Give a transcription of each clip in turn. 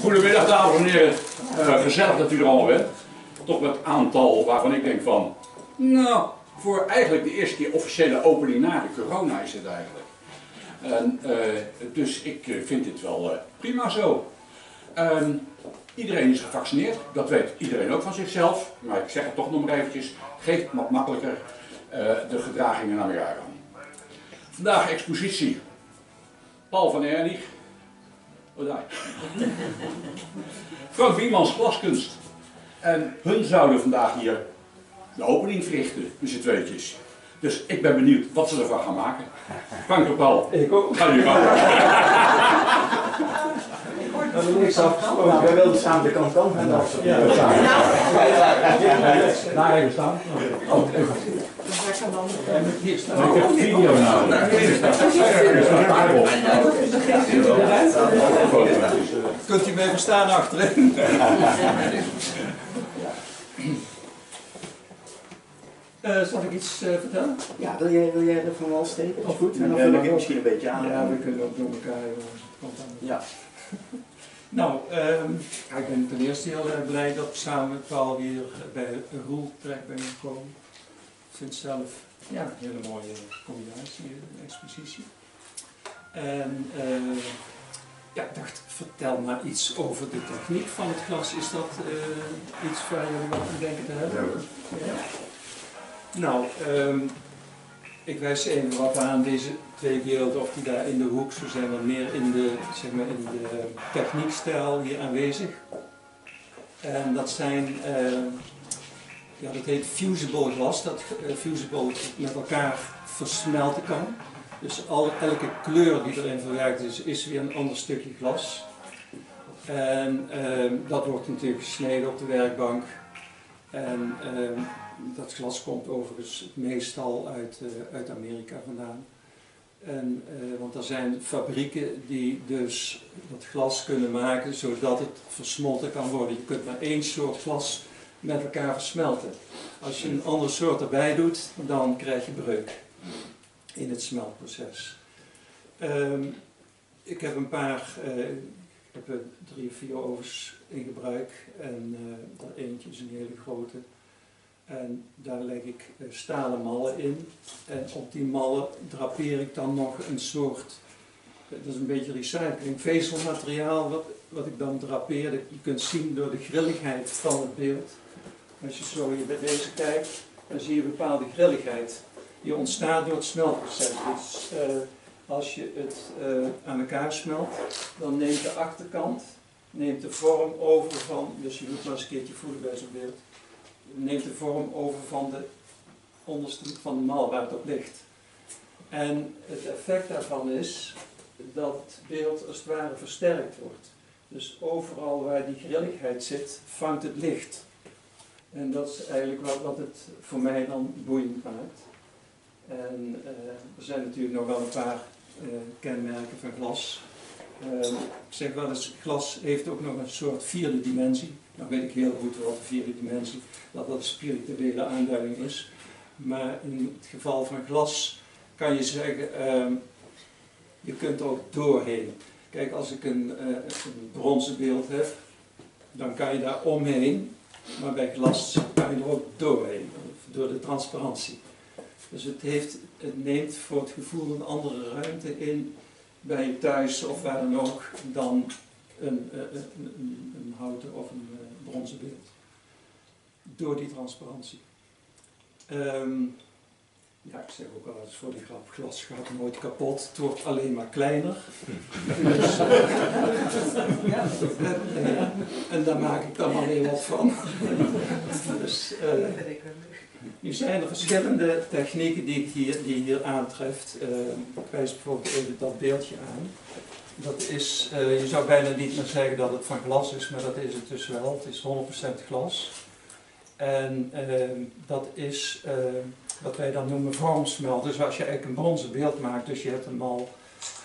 Goedemiddag dames en heren, gezellig dat u er allemaal bent. Toch met een aantal waarvan ik denk van, nou, voor eigenlijk de eerste keer officiële opening na de corona is het eigenlijk. En, dus ik vind dit wel prima zo. Iedereen is gevaccineerd, dat weet iedereen ook van zichzelf, maar ik zeg het toch nog maar eventjes, geeft wat makkelijker de gedragingen naar elkaar aan. Vandaag expositie Paul van Erlich. Oh, daar. Frank Wiemans glaskunst. En hun zouden vandaag hier de opening verrichten, met z'n tweetjes. Dus ik ben benieuwd wat ze ervan gaan maken. Frank en Paul, ik ook. Gaan jullie maken. We hebben niks afgesproken. Wij wilden samen de kant van. Ja. Daar even staan. Oh, hier staan. Ik heb video nou. Kunt u me even staan achterin? Zal ik iets vertellen? Ja, wil jij er van wal steken? Of goed? En dan vul ik het misschien een beetje aan. Ja, we kunnen ook door elkaar. Ja. Nou, ik ben ten eerste heel erg blij dat ik samen met Paul hier bij Roel terecht ben gekomen. Ik vind het zelf een hele mooie combinatie, een expositie. En ik dacht, vertel maar iets over de techniek van het glas. Is dat iets waar jullie wat aan denken te hebben? Ja. Nou, ik wijs even wat aan deze twee beelden, of die daar in de hoek, zo zijn we meer in de, zeg maar, in de techniekstijl hier aanwezig. En dat zijn, dat heet fusible glas, dat fusible met elkaar versmelten kan. Dus elke kleur die erin verwerkt is weer een ander stukje glas. En dat wordt natuurlijk gesneden op de werkbank. En dat glas komt overigens meestal uit Amerika vandaan. En, want er zijn fabrieken die dus dat glas kunnen maken zodat het versmolten kan worden. Je kunt maar één soort glas met elkaar versmelten. Als je een ander soort erbij doet, dan krijg je breuk in het smeltproces. Ik heb een paar, ik heb 3 of 4 ovens in gebruik en eentje is een hele grote. En daar leg ik stalen mallen in en op die mallen drapeer ik dan nog een soort, dat is een beetje recycling, vezelmateriaal wat ik dan drapeer. Je kunt zien door de grilligheid van het beeld. Als je zo hier bij deze kijkt, dan zie je een bepaalde grilligheid. Die ontstaat door het smeltproces. Dus als je het aan elkaar smelt, dan neemt de achterkant de vorm over van, dus je moet maar eens een keertje voelen bij zo'n beeld, neemt de vorm over van de onderste van de mal waar het op ligt. En het effect daarvan is dat het beeld als het ware versterkt wordt. Dus overal waar die grilligheid zit, vangt het licht. En dat is eigenlijk wat het voor mij dan boeiend maakt. En er zijn natuurlijk nog wel een paar kenmerken van glas. Ik zeg wel eens, glas heeft ook nog een soort 4e dimensie. Nou weet ik heel goed wat de 4e dimensie, dat een spirituele aanduiding is. Maar in het geval van glas kan je zeggen, je kunt er ook doorheen. Kijk, als ik een bronzen beeld heb, dan kan je daar omheen. Maar bij glas kan je er ook doorheen, door de transparantie. Dus het neemt voor het gevoel een andere ruimte in bij je thuis of waar dan ook dan een houten of een bronzen beeld. Door die transparantie. Ik zeg ook wel eens voor die grap, glas gaat nooit kapot, het wordt alleen maar kleiner. Dus, en daar maak ik dan maar heel wat van. Dus, nu zijn er verschillende technieken die je hier aantreft. Ik wijs bijvoorbeeld even dat beeldje aan. Dat is, je zou bijna niet meer zeggen dat het van glas is, maar dat is het dus wel. Het is 100% glas. En dat is wat wij dan noemen vormsmelt. Dus als je eigenlijk een bronzen beeld maakt, dus je hebt een mal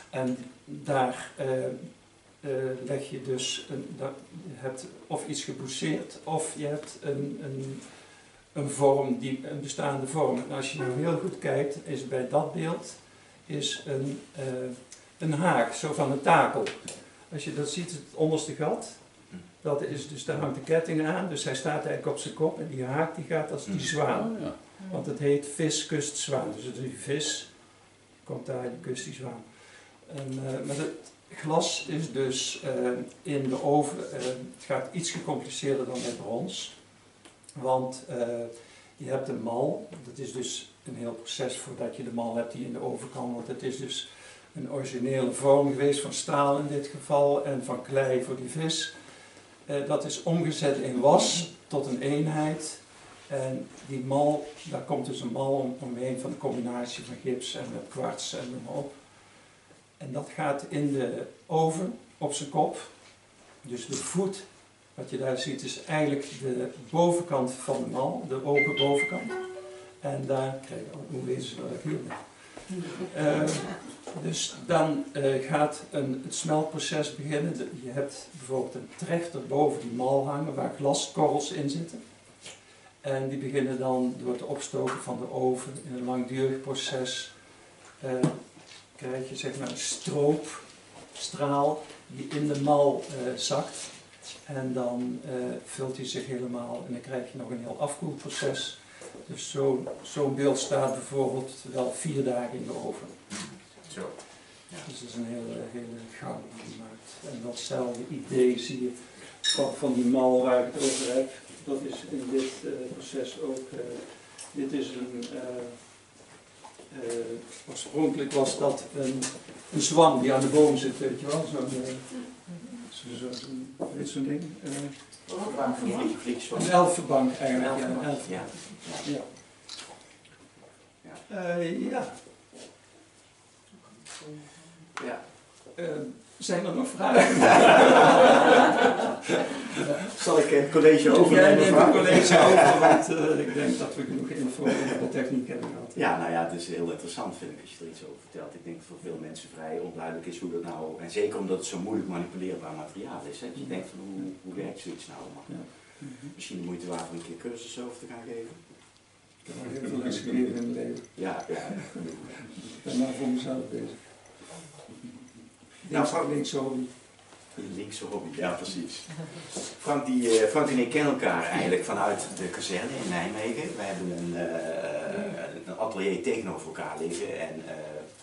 en daar leg je dus, je hebt of iets gebousseerd of je hebt een vorm, een bestaande vorm. En als je nou heel goed kijkt, is bij dat beeld is een haak, zo van een takel. Als je dat ziet, het onderste gat, Dat is dus, daar hangt de ketting aan, dus hij staat eigenlijk op zijn kop en die haak die gaat als die zwaan. Ja. Want het heet vis, kust, zwaan. Dus die vis komt daar, die kust, die zwaan. En, maar het glas is dus in de oven, het gaat iets gecompliceerder dan bij brons. Want je hebt een mal, dat is dus een heel proces voordat je de mal hebt die in de oven kan. Want het is dus een originele vorm geweest van staal in dit geval en van klei voor die vis. Dat is omgezet in was tot een eenheid. En die mal, daar komt dus een mal omheen van een combinatie van gips en met kwarts en noem maar op. En dat gaat in de oven op zijn kop. Dus de voet, wat je daar ziet, is eigenlijk de bovenkant van de mal, de open bovenkant. En daar krijg je ook, hoe wezen dat ik hier ben. Dus dan gaat het smeltproces beginnen. Je hebt bijvoorbeeld een trechter boven die mal hangen waar glaskorrels in zitten. En die beginnen dan door het opstoken van de oven in een langdurig proces. Krijg je zeg maar een stroopstraal die in de mal zakt. En dan vult hij zich helemaal en dan krijg je nog een heel afkoelproces. Dus zo'n beeld staat bijvoorbeeld wel 4 dagen in de oven. Zo. Ja. Dus dat is een hele gang gemaakt. En datzelfde idee zie je van die mal waar ik het over heb. Dat is in dit proces ook. Dit is oorspronkelijk was dat een zwam die aan de boom zit, weet je wel. Zo'n ding. Een elfenbank eigenlijk. Een elfenbank. Ja. Ja. Ja. Zijn er nog vragen? Zal ik het college Jij overnemen? neemt het college over, want ik denk dat we genoeg info over de techniek hebben gehad. Ja, nou ja, het is heel interessant vind ik als je er iets over vertelt. Ik denk dat voor veel mensen vrij onduidelijk is hoe dat nou, en zeker omdat het zo moeilijk manipuleerbaar materiaal is. Hè? Dus je denkt van hoe werkt zoiets nou allemaal? Ja. Misschien de moeite waard om een keer cursus over te gaan geven. Ik heb al heel veel les gegeven in mijn leven. Ja. Ik ben maar voor mezelf bezig. Nou, Linkse hobby. Linkse hobby, ja precies. Frank en ik kennen elkaar eigenlijk vanuit de kazerne in Nijmegen. We hebben een atelier tegenover elkaar liggen en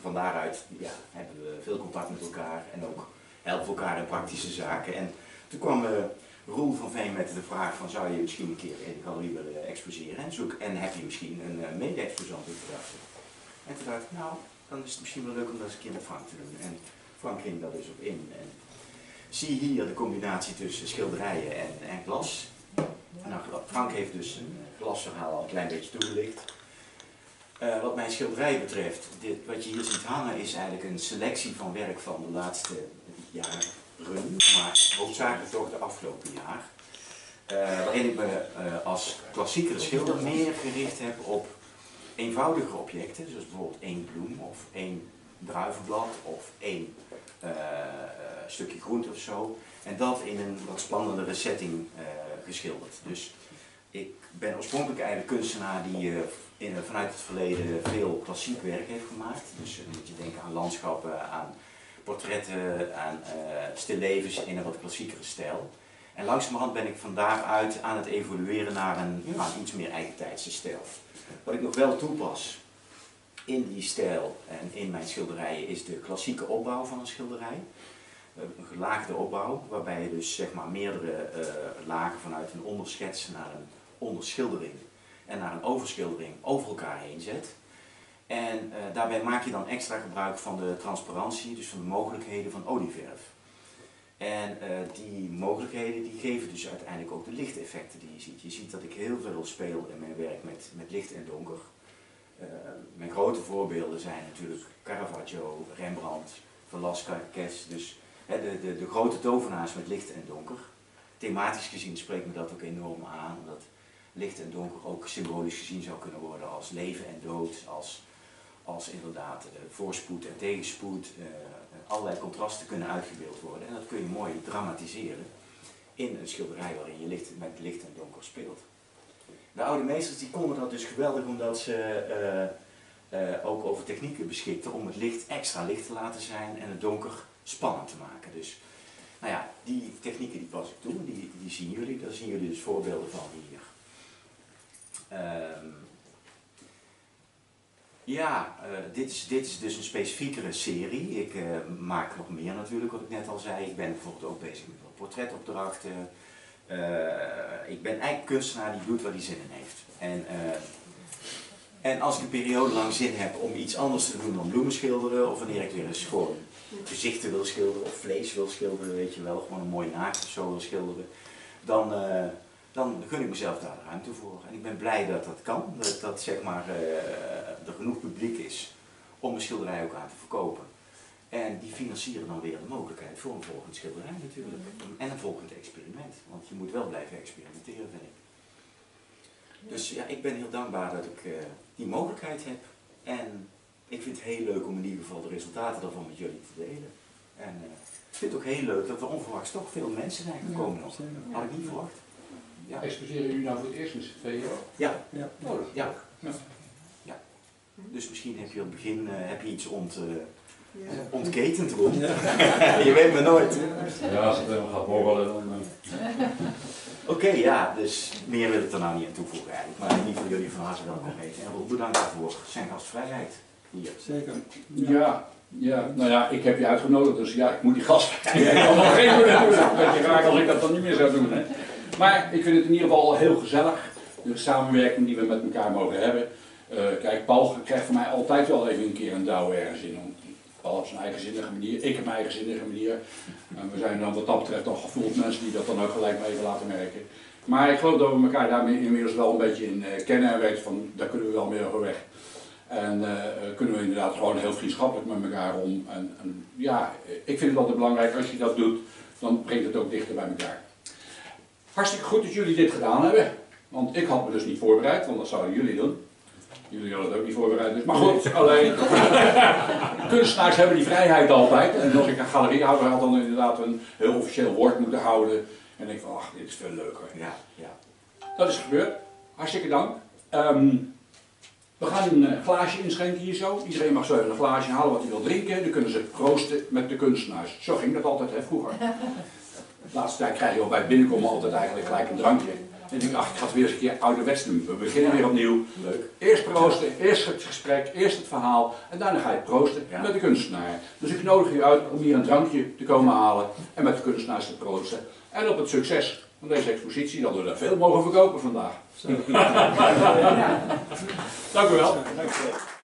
van daaruit hebben we veel contact met elkaar en ook helpen elkaar in praktische zaken. En toen kwam Roel van Veen met de vraag van zou je misschien een keer in de galerie willen exposeren en heb je misschien een mede-exposant in gedachten. En toen dacht ik, nou, dan is het misschien wel leuk om dat eens een keer met Frank te doen. En Frank ging daar dus op in. En zie hier de combinatie tussen schilderijen en glas. Nou, Frank heeft dus een glasverhaal al een klein beetje toegelicht. Wat mijn schilderij betreft, wat je hier ziet hangen is eigenlijk een selectie van werk van de laatste jaren, maar hoofdzakelijk toch de afgelopen jaar. Waarin ik me als klassiekere schilder meer gericht heb op eenvoudige objecten, zoals bijvoorbeeld één bloem of één druivenblad of één stukje groente of zo. En dat in een wat spannendere setting geschilderd. Dus ik ben oorspronkelijk eigenlijk kunstenaar die vanuit het verleden veel klassiek werk heeft gemaakt. Dus moet je denken aan landschappen, aan portretten, aan stillevens in een wat klassiekere stijl. En langzamerhand ben ik van daaruit aan het evolueren naar een iets meer eigentijdse stijl. Wat ik nog wel toepas in die stijl en in mijn schilderijen is de klassieke opbouw van een schilderij. Een gelaagde opbouw, waarbij je dus zeg maar meerdere lagen vanuit een onderschets naar een onderschildering en naar een overschildering over elkaar heen zet. En daarbij maak je dan extra gebruik van de transparantie, dus van de mogelijkheden van olieverf. En die mogelijkheden die geven dus uiteindelijk ook de lichteffecten die je ziet. Je ziet dat ik heel veel speel in mijn werk met licht en donker. Mijn grote voorbeelden zijn natuurlijk Caravaggio, Rembrandt, Velasquez, dus de grote tovenaars met licht en donker. Thematisch gezien spreekt me dat ook enorm aan, omdat licht en donker ook symbolisch gezien zou kunnen worden als leven en dood, als inderdaad voorspoed en tegenspoed, allerlei contrasten kunnen uitgebeeld worden. En dat kun je mooi dramatiseren in een schilderij waarin je met licht en donker speelt. De oude meesters die konden dat dus geweldig omdat ze ook over technieken beschikten om het licht extra licht te laten zijn en het donker spannend te maken. Dus nou ja, die technieken die pas ik toe, die zien jullie, daar zien jullie dus voorbeelden van hier. Dit is dus een specifiekere serie. Ik maak nog meer natuurlijk, wat ik net al zei. Ik ben bijvoorbeeld ook bezig met wat portretopdrachten. Ik ben eigenlijk kunstenaar die doet waar hij zin in heeft. En als ik een periode lang zin heb om iets anders te doen dan bloemen schilderen, of wanneer ik weer eens gewoon gezichten wil schilderen of vlees wil schilderen, weet je wel, gewoon een mooi naakt of zo wil schilderen, dan gun ik mezelf daar de ruimte voor. En ik ben blij dat dat kan, dat zeg maar, er genoeg publiek is om een schilderij ook aan te verkopen. En die financieren dan weer de mogelijkheid voor een volgend schilderij natuurlijk. En een volgend experiment, want je moet wel blijven experimenteren, vind ik. Dus ja, ik ben heel dankbaar dat ik die mogelijkheid heb. En ik vind het heel leuk om in ieder geval de resultaten daarvan met jullie te delen. En ik vind het ook heel leuk dat er onverwachts toch veel mensen zijn gekomen nog. Had ik niet verwacht. Ja. Exposeren jullie nou voor het eerst met z'n tweeën? Ja. Ja. Oh, dat is Ja. leuk. Ja. Dus misschien heb je op het begin iets ontketend rond. Je weet maar nooit. Ja, als het helemaal gaat borrelen dan... Oké, ja, dus meer wil ik er nou niet aan toevoegen eigenlijk. Maar in ieder geval jullie van harte welkom weten. En Roel, bedankt voor zijn gastvrijheid hier. Zeker. Ja, nou ja, ik heb je uitgenodigd, dus ja, ik moet die gastvrijheid allemaal geven natuurlijk. Een beetje raar als ik dat dan niet meer zou doen. Hè. Maar ik vind het in ieder geval heel gezellig, de samenwerking die we met elkaar mogen hebben. Kijk, Paul krijgt van mij altijd wel even een keer een douw ergens in. Paul op zijn eigenzinnige manier, ik op mijn eigenzinnige manier. En we zijn dan wat dat betreft al gevoeld mensen die dat dan ook gelijk maar even laten merken. Maar ik geloof dat we elkaar daarmee inmiddels wel een beetje in kennen en weten van, daar kunnen we wel mee overweg. En kunnen we inderdaad gewoon heel vriendschappelijk met elkaar om. En ja, ik vind het altijd belangrijk, als je dat doet, dan brengt het ook dichter bij elkaar. Hartstikke goed dat jullie dit gedaan hebben. Want ik had me dus niet voorbereid, want dat zouden jullie doen. Jullie hadden het ook niet voorbereid, dus. Maar goed, alleen kunstenaars hebben die vrijheid altijd. En als ik een galeriehouder had, dan inderdaad een heel officieel woord moeten houden. En ik van, ach, dit is veel leuker. Ja. Dat is gebeurd. Hartstikke dank. We gaan een glaasje inschenken hier zo. Iedereen mag zo even een glaasje halen wat hij wil drinken. Dan kunnen ze proosten met de kunstenaars. Zo ging dat altijd, hè, vroeger. De laatste tijd krijg je al bij het binnenkomen altijd eigenlijk gelijk een drankje. En ik denk, ach, ik ga het weer eens een keer ouderwets doen. We beginnen weer opnieuw. Leuk. Eerst proosten, eerst het gesprek, eerst het verhaal. En daarna ga je proosten met de kunstenaar. Dus ik nodig u uit om hier een drankje te komen halen. En met de kunstenaars te proosten. En op het succes van deze expositie, dat we er veel mogen verkopen vandaag. Dank u wel. Dank u wel.